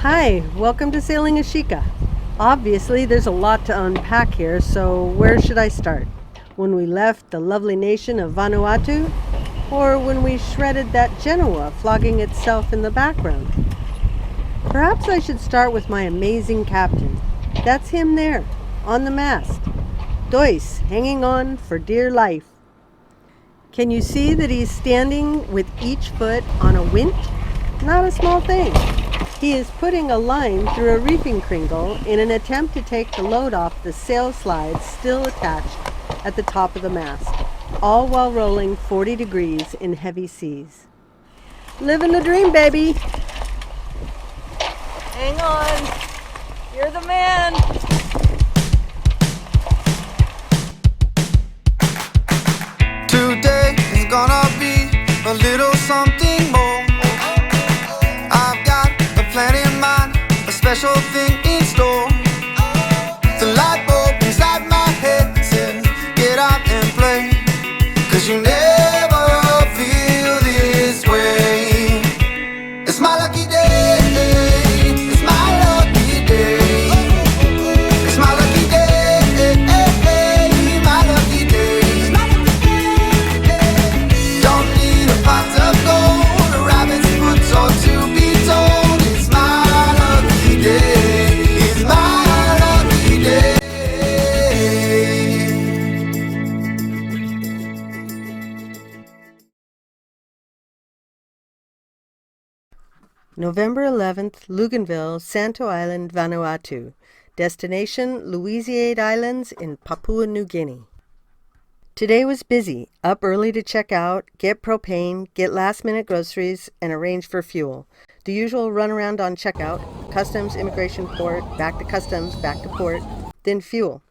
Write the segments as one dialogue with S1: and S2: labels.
S1: Hi, welcome to Sailing Ashika. Obviously, there's a lot to unpack here, so where should I start? When we left the lovely nation of Vanuatu, or when we shredded that Genoa flogging itself in the background? Perhaps I should start with my amazing captain. That's him there, on the mast. Dois, hanging on for dear life. Can you see that he's standing with each foot on a winch? Not a small thing. He is putting a line through a reefing kringle in an attempt to take the load off the sail slides still attached at the top of the mast, all while rolling 40 degrees in heavy seas. Living the dream, baby!
S2: Hang on! You're the man!
S3: Today is gonna be a little something more. I've got a plan in mind, a special thing in store. The light bulb inside my head says, get out and play, 'cause you never feel this way. It's my lucky day, it's my lucky day. It's my lucky day, my lucky day. Don't need a pot of gold, a rabbit's foot or to be told. It's my lucky day, it's my lucky day.
S1: November 11th, Luganville, Santo Island, Vanuatu. Destination, Louisiade Islands in Papua New Guinea. Today was busy. Up early to check out, get propane, get last-minute groceries, and arrange for fuel. The usual runaround on checkout, customs, immigration, port, back to customs, back to port, then fuel,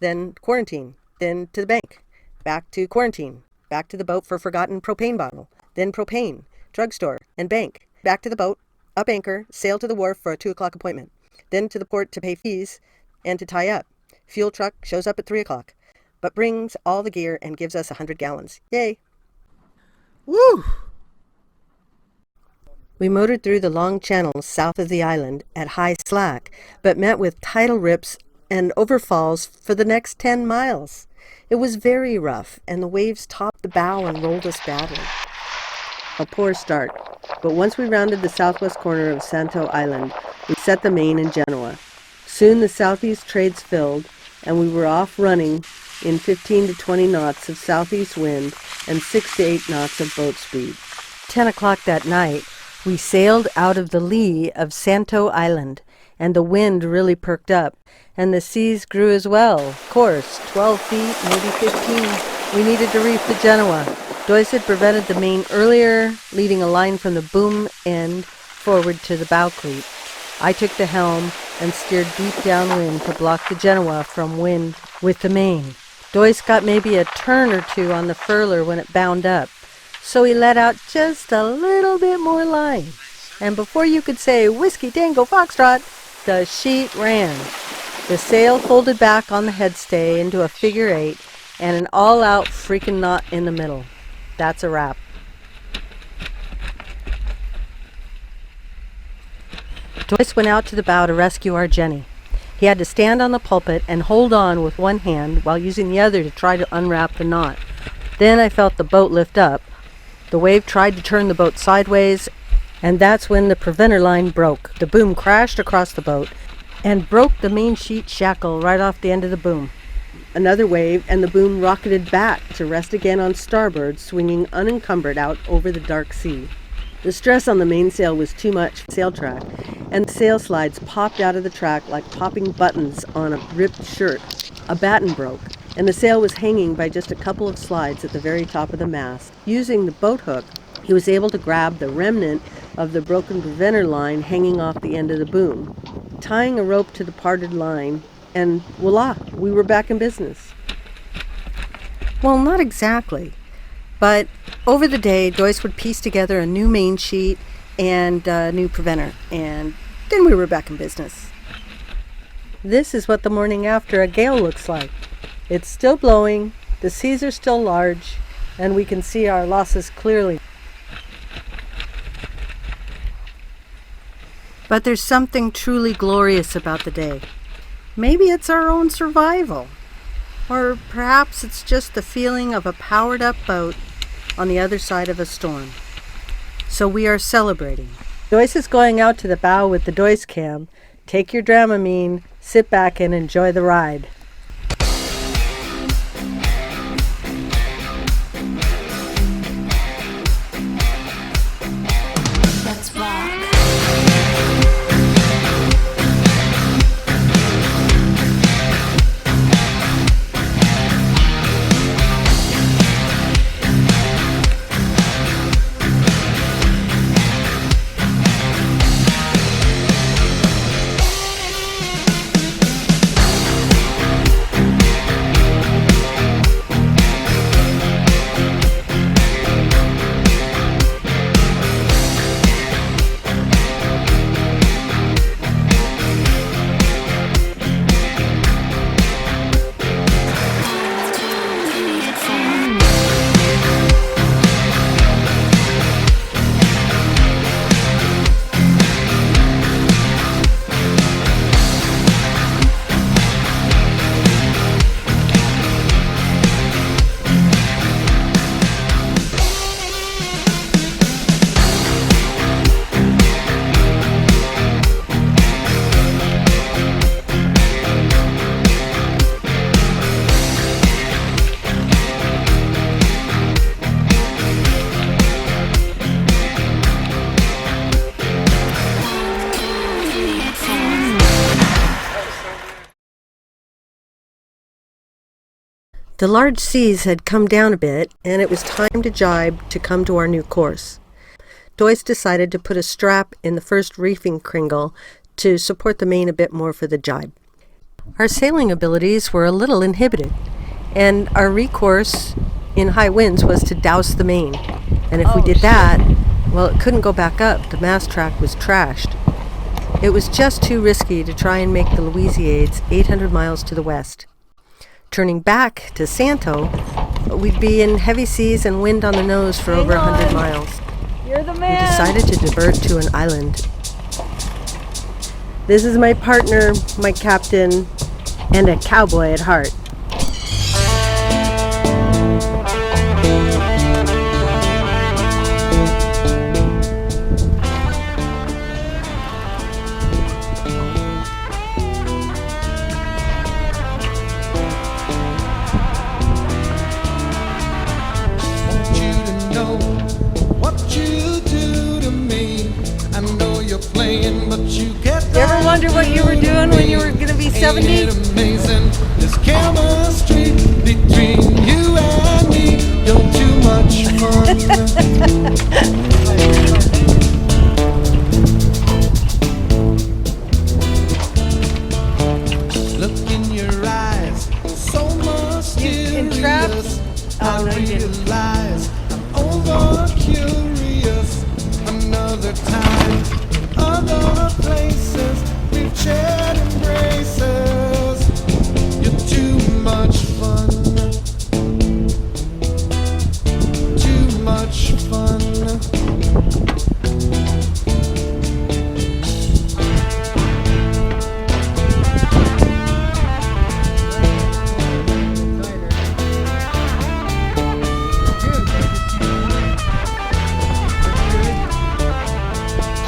S1: then quarantine, then to the bank, back to quarantine, back to the boat for forgotten propane bottle, then propane, drugstore, and bank, back to the boat, up anchor, sail to the wharf for a 2 o'clock appointment, then to the port to pay fees and to tie up. Fuel truck shows up at 3 o'clock, but brings all the gear and gives us 100 gallons. Yay! Woo! We motored through the long channels south of the island at high slack, but met with tidal rips and overfalls for the next 10 miles. It was very rough, and the waves topped the bow and rolled us badly. A poor start, but once we rounded the southwest corner of Santo Island, we set the main in Genoa. Soon the southeast trades filled, and we were off running in 15 to 20 knots of southeast wind and 6 to 8 knots of boat speed. 10 o'clock that night, we sailed out of the lee of Santo Island, and the wind really perked up, and the seas grew as well. Of course, 12 feet, maybe 15. We needed to reef the Genoa. Dois had prevented the main earlier, leading a line from the boom end forward to the bow cleat. I took the helm and steered deep downwind to block the Genoa from wind with the main. Dois got maybe a turn or two on the furler when it bound up, so he let out just a little bit more line. And before you could say, "Whiskey Tango Foxtrot," the sheet ran. The sail folded back on the headstay into a figure 8 and an all-out freaking knot in the middle. That's a wrap. Dois went out to the bow to rescue our Jenny. He had to stand on the pulpit and hold on with one hand while using the other to try to unwrap the knot. Then I felt the boat lift up. The wave tried to turn the boat sideways, and that's when the preventer line broke. The boom crashed across the boat and broke the main sheet shackle right off the end of the boom. Another wave, and the boom rocketed back to rest again on starboard, swinging unencumbered out over the dark sea. The stress on the mainsail was too much for sailtrack, and the sail slides popped out of the track like popping buttons on a ripped shirt. A batton broke, and the sail was hanging by just a couple of slides at the very top of the mast. Using the boat hook, he was able to grab the remnant of the broken preventer line hanging off the end of the boom. Tying a rope to the parted line, and voila, we were back in business. Well, not exactly, but over the day, Dois would piece together a new main sheet and a new preventer, and then we were back in business. This is what the morning after a gale looks like. It's still blowing, the seas are still large, and we can see our losses clearly. But there's something truly glorious about the day. Maybe it's our own survival. Or perhaps it's just the feeling of a powered-up boat on the other side of a storm. So we are celebrating. Joyce is going out to the bow with the Joyce cam. Take your Dramamine, sit back and enjoy the ride.
S4: Let's rock.
S1: The large seas had come down a bit, and it was time to jibe to come to our new course. Joyce decided to put a strap in the first reefing kringle to support the main a bit more for the jibe. Our sailing abilities were a little inhibited, and our recourse in high winds was to douse the main. And if we did that, well, it couldn't go back up. The mast track was trashed. It was just too risky to try and make the Louisiades 800 miles to the west. Turning back to Santo, we'd be in heavy seas and wind on the nose for over 100 miles.
S2: You're the
S1: We
S2: man.
S1: decided to divert to an island. This is my partner, my captain, and a cowboy at heart.
S2: You ever wonder what you were doing when you were going to be 70?
S3: Ain't it amazing? This chemistry between you and me. You're too much fun. Look in your eyes, so mysterious. I realize I'm over curious. Another time, other places, we've shared embraces. You're too much fun. Too much fun.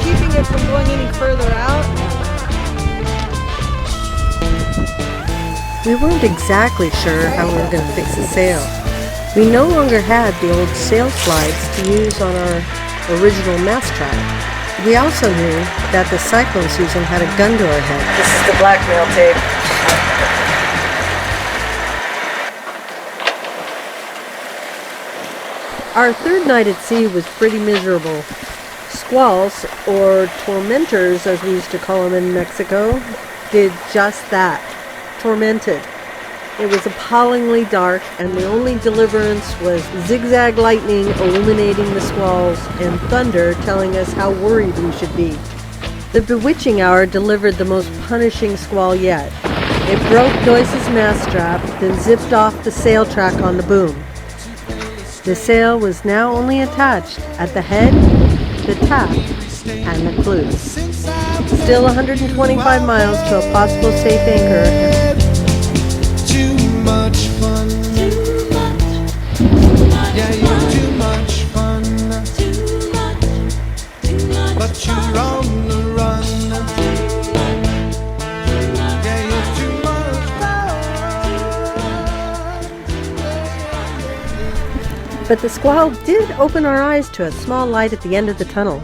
S2: Keeping it from going any further out.
S1: We weren't exactly sure how we were going to fix the sail. We no longer had the old sail slides to use on our original mast track. We also knew that the cyclone season had a gun to our head.
S2: This is the blackmail tape.
S1: Our third night at sea was pretty miserable. Squalls, or tormentors as we used to call them in Mexico, did just that. Tormented. It was appallingly dark, and the only deliverance was zigzag lightning illuminating the squalls and thunder telling us how worried we should be. The bewitching hour delivered the most punishing squall yet. It broke Joyce's mast strap, then zipped off the sail track on the boom. The sail was now only attached at the head, the tack, and the clews.
S3: Since I
S1: Still 125 miles to a possible safe anchor.
S3: Too much fun. Yeah, you're too much fun. But you're on the run. Yeah, you're too much fun.
S1: But the squall did open our eyes to a small light at the end of the tunnel.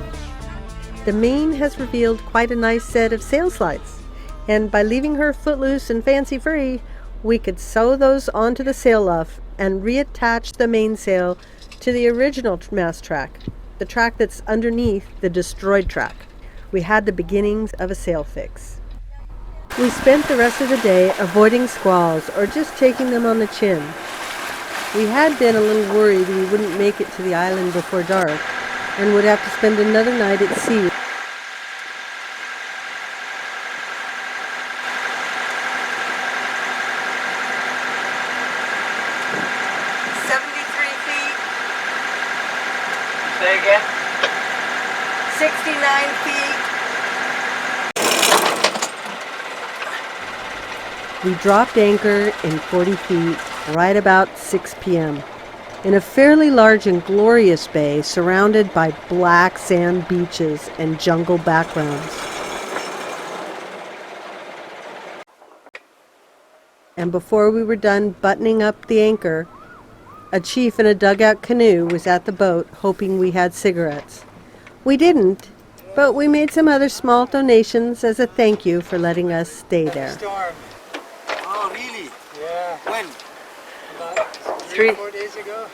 S1: The main has revealed quite a nice set of sail slides, and by leaving her footloose and fancy-free, we could sew those onto the sail luff and reattach the mainsail to the original mast track, the track that's underneath the destroyed track. We had the beginnings of a sail fix. We spent the rest of the day avoiding squalls or just taking them on the chin. We had been a little worried we wouldn't make it to the island before dark and would have to spend another night at sea.
S2: 73 feet.
S4: Say again?
S2: 69 feet.
S1: We dropped anchor in 40 feet right about 6 p.m. in a fairly large and glorious bay surrounded by black sand beaches and jungle backgrounds. And before we were done buttoning up the anchor, a chief in a dugout canoe was at the boat hoping we had cigarettes. We didn't, but we made some other small donations as a thank you for letting us stay there.
S5: Storm.
S4: Oh, really?
S5: Yeah.
S4: When?
S5: About
S1: 3
S5: or 4 days ago.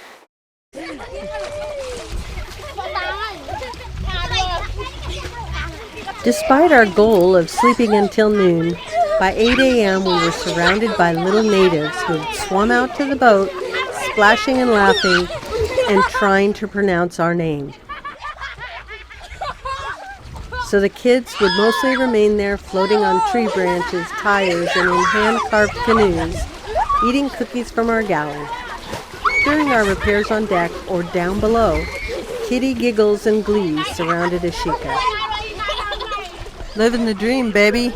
S1: Despite our goal of sleeping until noon, by 8 a.m. we were surrounded by little natives who had swum out to the boat, splashing and laughing, and trying to pronounce our name. So the kids would mostly remain there floating on tree branches, tires, and in hand-carved canoes, eating cookies from our galley. During our repairs on deck or down below, kitty giggles and glee surrounded Ashika.
S2: Living the dream, baby.